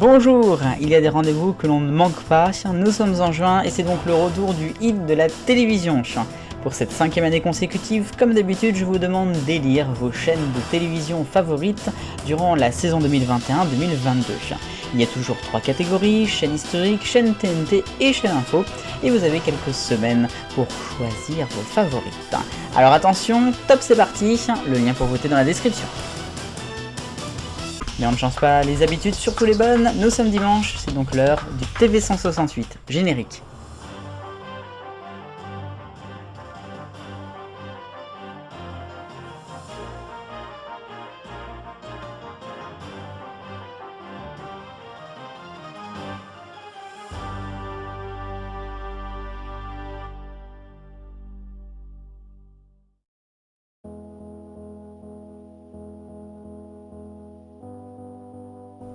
Bonjour, il y a des rendez-vous que l'on ne manque pas, nous sommes en juin et c'est donc le retour du hit de la télévision. Pour cette 5e année consécutive, comme d'habitude, je vous demande d'élire vos chaînes de télévision favorites durant la saison 2021-2022. Il y a toujours 3 catégories, chaîne historique, chaîne TNT et chaîne info, et vous avez quelques semaines pour choisir vos favorites. Alors attention, top c'est parti, le lien pour voter dans la description. Mais on ne change pas les habitudes, surtout les bonnes, nous sommes dimanche, c'est donc l'heure du TV168, générique.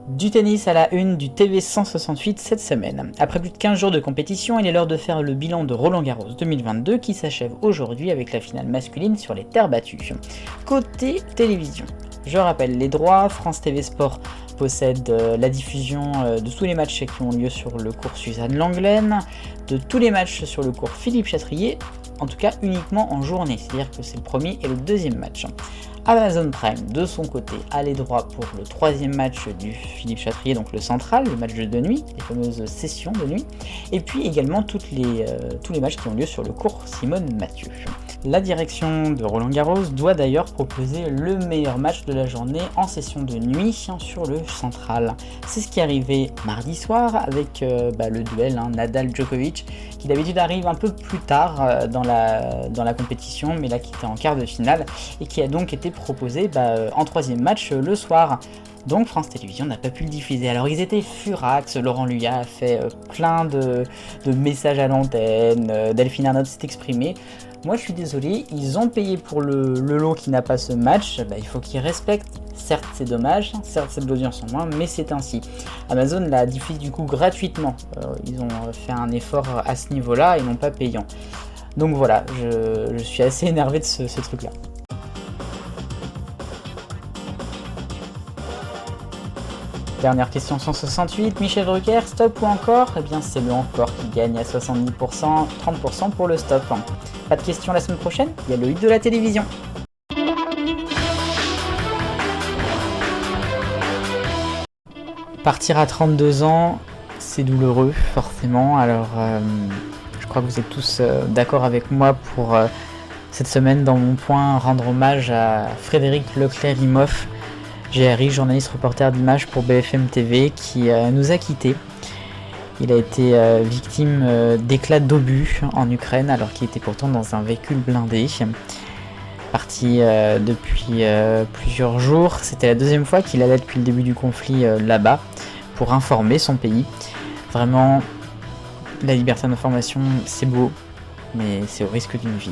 Du tennis à la une du TV168 cette semaine. Après plus de 15 jours de compétition, il est l'heure de faire le bilan de Roland Garros 2022 qui s'achève aujourd'hui avec la finale masculine sur les terres battues. Côté télévision, je rappelle les droits, France TV Sport possède la diffusion de tous les matchs qui ont lieu sur le court Suzanne Lenglen, de tous les matchs sur le court Philippe Chatrier, en tout cas uniquement en journée, c'est-à-dire que c'est le premier et le deuxième match. Amazon Prime, de son côté, a les droits pour le 3e match du Philippe Chatrier, donc le central, le match de nuit, les fameuses sessions de nuit, et puis également tous les matchs qui ont lieu sur le court Simone Mathieu. La direction de Roland Garros doit d'ailleurs proposer le meilleur match de la journée en session de nuit sur le central. C'est ce qui est arrivé mardi soir avec le duel Nadal-Djokovic, qui d'habitude arrive un peu plus tard dans la compétition, mais là qui était en quart de finale, et qui a donc été proposé en 3e match le soir. Donc France Télévisions n'a pas pu le diffuser. Alors ils étaient furax, Laurent Luyat a fait plein de messages à l'antenne, Delphine Arnaud s'est exprimée. Moi je suis désolé, ils ont payé pour le lot qui n'a pas ce match, il faut qu'ils respectent. Certes c'est dommage, certes c'est de l'audience en moins, mais c'est ainsi. Amazon l'a diffusé du coup gratuitement, ils ont fait un effort à ce niveau-là et non pas payant. Donc voilà, je suis assez énervé de ce truc-là. Dernière question 168, Michel Drucker, stop ou encore? Eh bien c'est le encore qui gagne à 70%, 30% pour le stop. Pas de questions la semaine prochaine, il y a le hit de la télévision. Partir à 32 ans, c'est douloureux forcément, alors je crois que vous êtes tous d'accord avec moi pour cette semaine dans mon point rendre hommage à Frédéric Leclerc-Imhoff, GRI, journaliste reporter d'images pour BFM TV, qui nous a quittés. Il a été victime d'éclats d'obus en Ukraine alors qu'il était pourtant dans un véhicule blindé. Parti depuis plusieurs jours, c'était la 2e fois qu'il allait depuis le début du conflit là-bas pour informer son pays. Vraiment, la liberté d'information c'est beau, mais c'est au risque d'une vie.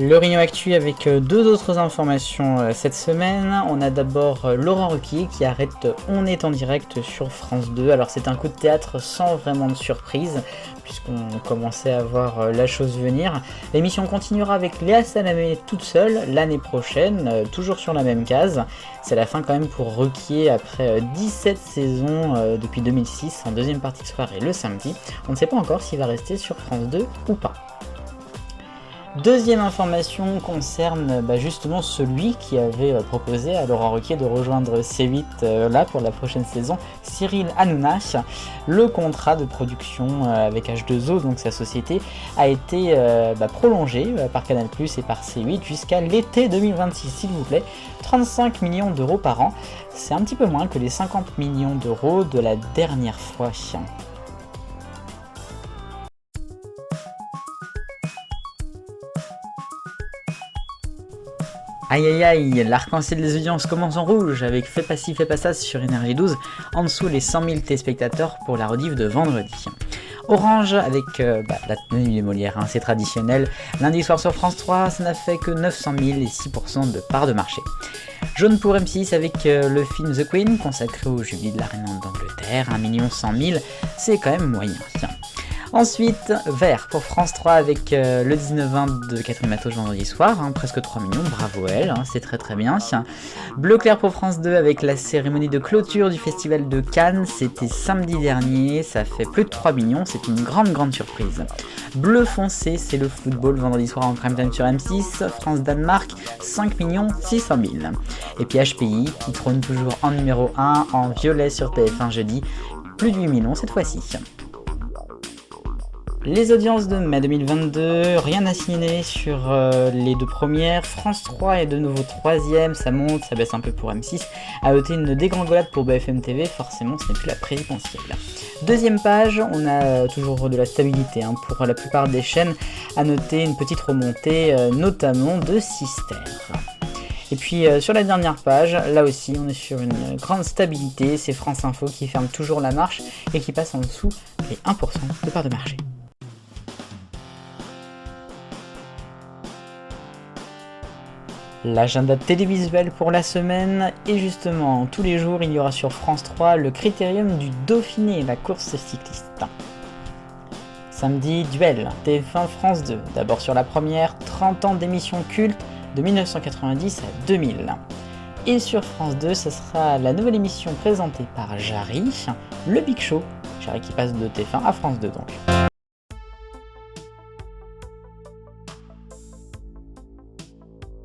Le Rayon Actu avec 2 autres informations cette semaine. On a d'abord Laurent Ruquier qui arrête On est en direct sur France 2. Alors c'est un coup de théâtre sans vraiment de surprise puisqu'on commençait à voir la chose venir. L'émission continuera avec Léa Salamé toute seule l'année prochaine, toujours sur la même case. C'est la fin quand même pour Ruquier après 17 saisons depuis 2006 en 2e partie de soirée le samedi. On ne sait pas encore s'il va rester sur France 2 ou pas. 2e information concerne justement celui qui avait proposé à Laurent Ruquier de rejoindre C8 là pour la prochaine saison, Cyril Hanouna. Le contrat de production avec H2O, donc sa société, a été prolongé par Canal+ et par C8 jusqu'à l'été 2026, s'il vous plaît. 35 millions d'euros par an, c'est un petit peu moins que les 50 millions d'euros de la dernière fois. Aïe aïe aïe, l'arc-en-ciel des audiences commence en rouge avec Fais pas ci, fais pas ça sur Énergie 12, en dessous les 100 000 téléspectateurs pour la rediff de vendredi. Orange avec la tenue des Molières, c'est traditionnel. Lundi soir sur France 3, ça n'a fait que 900 000 et 6% de part de marché. Jaune pour M6 avec le film The Queen, consacré au jubilé de la reine d'Angleterre, 1 100 000, c'est quand même moyen. Tiens. Ensuite, vert pour France 3 avec le 19-20 de Catherine Matos vendredi soir, hein, presque 3 millions, bravo elle, hein, c'est très bien. Bleu clair pour France 2 avec la cérémonie de clôture du festival de Cannes, c'était samedi dernier, ça fait plus de 3 millions, c'est une grande surprise. Bleu foncé, c'est le football vendredi soir en prime time sur M6, France-Danemark, 5 600 000. Et puis HPI qui trône toujours en numéro 1 en violet sur TF1 jeudi, plus de 8 millions cette fois-ci. Les audiences de mai 2022, rien à signaler sur les deux premières. France 3 est de nouveau troisième, ça monte, ça baisse un peu pour M6. À noter une dégringolade pour BFM TV, forcément ce n'est plus la présidentielle. Deuxième page, on a toujours de la stabilité hein, pour la plupart des chaînes. À noter une petite remontée, notamment de Sister. Et puis sur la dernière page, là aussi on est sur une grande stabilité, c'est France Info qui ferme toujours la marche et qui passe en dessous les 1% de part de marché. L'agenda télévisuel pour la semaine, et justement, tous les jours, il y aura sur France 3 le critérium du Dauphiné, la course cycliste. Samedi, duel, TF1 France 2. D'abord sur la première, 30 ans d'émission culte de 1990 à 2000. Et sur France 2, ce sera la nouvelle émission présentée par Jarry, le Big Show. Jarry qui passe de TF1 à France 2 donc.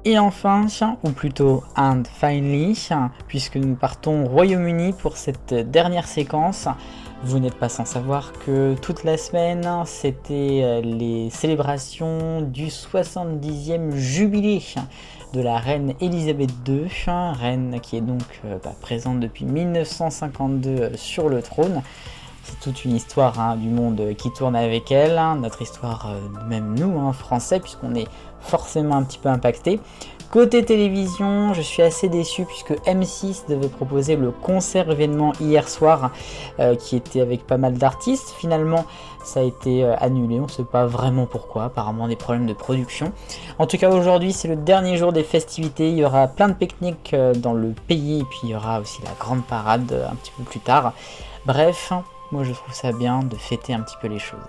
Et enfin, ou plutôt and finally, puisque nous partons au Royaume-Uni pour cette dernière séquence, vous n'êtes pas sans savoir que toute la semaine, c'était les célébrations du 70e jubilé de la reine Elisabeth II, reine qui est donc présente depuis 1952 sur le trône. C'est toute une histoire hein, du monde qui tourne avec elle, hein, notre histoire, même nous, hein, français, puisqu'on est forcément un petit peu impacté. Côté télévision, je suis assez déçu puisque M6 devait proposer le concert événement hier soir, qui était avec pas mal d'artistes. Finalement, ça a été annulé, on ne sait pas vraiment pourquoi, apparemment des problèmes de production. En tout cas, aujourd'hui, c'est le dernier jour des festivités, il y aura plein de pique-niques dans le pays, et puis il y aura aussi la grande parade un petit peu plus tard. Bref, moi je trouve ça bien de fêter un petit peu les choses.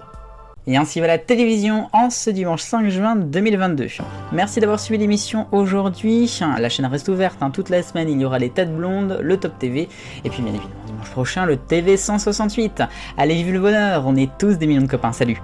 Et ainsi va la télévision en ce dimanche 5 juin 2022. Merci d'avoir suivi l'émission aujourd'hui. La chaîne reste ouverte hein, toute la semaine, il y aura les têtes blondes, le Top TV, et puis bien évidemment dimanche prochain le TV 168. Allez, vive le bonheur, on est tous des millions de copains, salut.